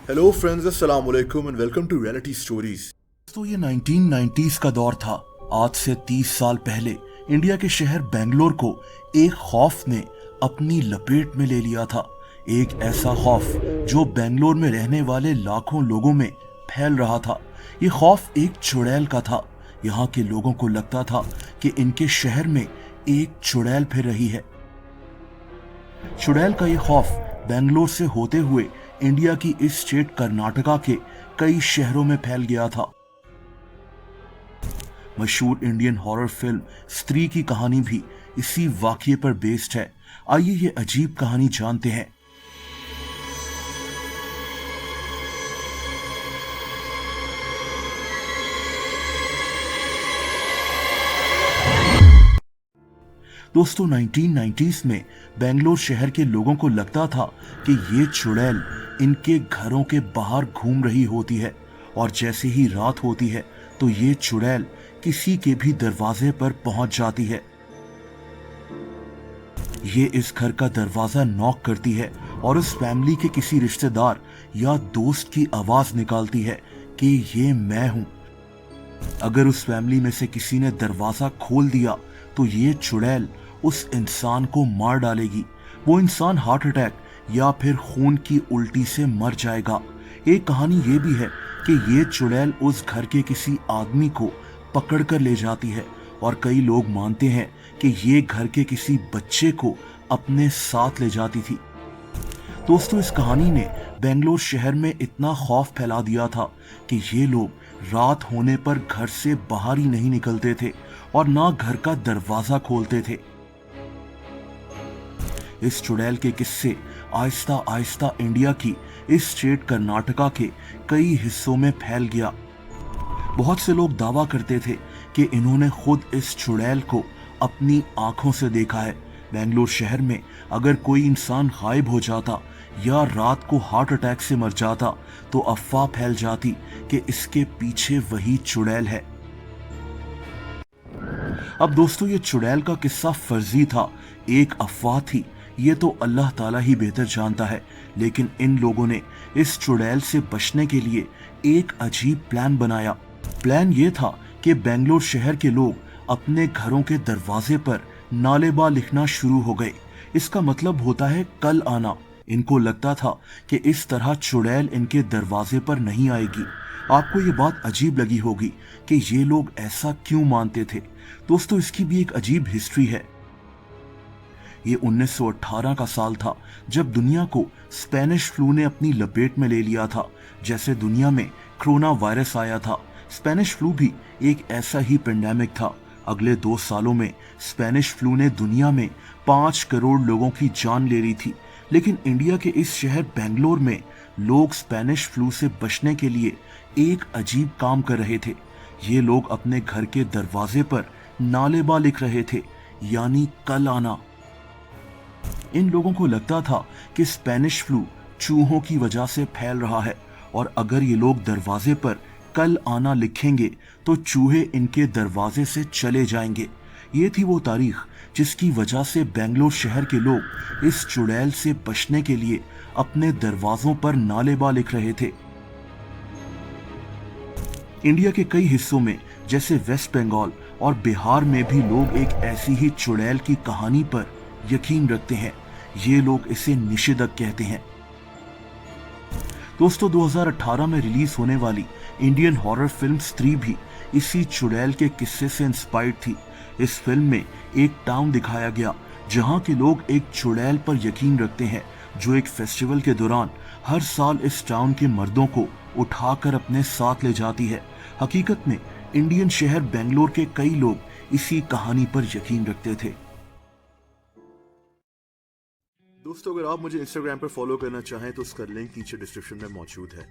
Hello friends, अस्सलाम वालेकुम and welcome to reality stories. तो ये 1990s का दौर था। आज से 30 साल पहले इंडिया के शहर बेंगलोर को एक खौफ ने अपनी लपेट में ले लिया था। एक ऐसा खौफ जो बेंगलोर में रहने वाले लाखों लोगों में फैल रहा था। ये खौफ एक चुड़ैल का था। यहाँ के लोगों को लगता था कि इनके शहर में एक चुड़ैल फिर रही है। चुड़ैल का ये खौफ बेंगलोर से होते हुए इंडिया की इस स्टेट कर्नाटका के कई शहरों में फैल गया था। मशहूर इंडियन हॉरर फिल्म स्त्री की कहानी भी इसी वाकये पर बेस्ड है। आइए ये अजीब कहानी जानते हैं। दोस्तों, 1990s में बेंगलोर शहर के लोगों को लगता था कि ये चुड़ैल इनके घरों के बाहर घूम रही होती है और जैसे ही रात होती है तो ये चुड़ैल किसी के भी दरवाजे पर पहुंच जाती है। ये इस घर का दरवाजा नॉक करती है और उस फैमिली के किसी रिश्तेदार या दोस्त की आवाज निकालती है कि ये मैं हूं। अगर उस फैमिली में से किसी ने दरवाजा खोल दिया तो ये चुड़ैल उस इंसान को मार डालेगी। वो इंसान हार्ट अटैक या फिर खून की उल्टी से मर जाएगा। एक कहानी ये भी है कि ये चुड़ैल उस घर के किसी आदमी को पकड़ कर ले जाती है और कई लोग मानते हैं कि ये घर के किसी बच्चे को अपने साथ ले जाती थी। दोस्तों, इस कहानी ने बेंगलोर शहर में इतना खौफ फैला दिया था कि ये लोग रात होने पर घर से बाहर ही नहीं निकलते थे और ना घर का दरवाजा खोलते थे। इस चुड़ैल के किस्से आहिस्ता आहिस्ता इंडिया की इस स्टेट कर्नाटका के कई हिस्सों में फैल गया। बहुत से लोग दावा करते थे कि इन्होंने खुद इस चुड़ैल को अपनी आंखों से देखा है। बेंगलोर शहर में अगर कोई इंसान गायब हो जाता या रात को हार्ट अटैक से मर जाता तो अफवाह फैल जाती कि इसके पीछे वही चुड़ैल है। अब दोस्तों, ये चुड़ैल का किस्सा फर्जी था, एक अफवाह थी। ये तो अल्लाह ताला ही बेहतर जानता है। लेकिन इन लोगों ने इस चुड़ैल से बचने के लिए एक अजीब प्लान बनाया। प्लान ये था कि बेंगलोर शहर के लोग अपने घरों के दरवाजे पर नालेबा लिखना शुरू हो गए। इसका मतलब होता है कल आना। इनको लगता था कि इस तरह चुड़ैल इनके दरवाजे पर नहीं आएगी। आपको ये बात अजीब लगी होगी कि ये लोग ऐसा क्यों मानते थे। दोस्तों, इसकी भी एक अजीब हिस्ट्री है। ये 1918 का साल था जब दुनिया को स्पेनिश फ्लू ने अपनी लपेट में ले लिया था। जैसे दुनिया में कोरोना वायरस आया था, स्पेनिश फ्लू भी एक ऐसा ही पेंडेमिक था। अगले 2 सालों में स्पेनिश फ्लू ने दुनिया में 5 करोड़ लोगों की जान ले ली थी। लेकिन इंडिया के इस शहर बेंगलोर में लोग स्पेनिश फ्लू से बचने के लिए एक अजीब काम कर रहे थे। ये लोग अपने घर के दरवाजे पर नालेबा लिख रहे थे, यानी कल आना। इन लोगों को लगता था कि स्पेनिश फ्लू चूहों की वजह से फैल रहा है और अगर ये लोग दरवाजे पर कल आना लिखेंगे तो चूहे इनके दरवाजे से चले जाएंगे। ये थी वो तारीख जिसकी वजह से बेंगलोर शहर के लोग इस चुड़ैल से बचने के लिए अपने दरवाजों पर नालेबा लिख रहे थे। इंडिया के कई हिस्सों में जैसे वेस्ट बंगाल और बिहार में भी लोग एक ऐसी ही चुड़ैल की कहानी पर यकीन रखते हैं। ये लोग इसे निषेधक कहते हैं। दोस्तों, 2018 में रिलीज होने वाली इंडियन हॉरर फिल्म स्त्री भी इसी चुड़ैल के किस्से से इंस्पायर्ड थी। इस फिल्म में एक टाउन दिखाया गया जहां के लोग एक चुड़ैल पर यकीन रखते हैं जो एक फेस्टिवल के दौरान हर साल इस टाउन के मर्दों को उठाकर अपने साथ ले जाती है। हकीकत में इंडियन शहर बेंगलोर के कई लोग इसी कहानी पर यकीन रखते थे। दोस्तों, अगर आप मुझे इंस्टाग्राम पर फॉलो करना चाहें तो उसका लिंक नीचे डिस्क्रिप्शन में मौजूद है।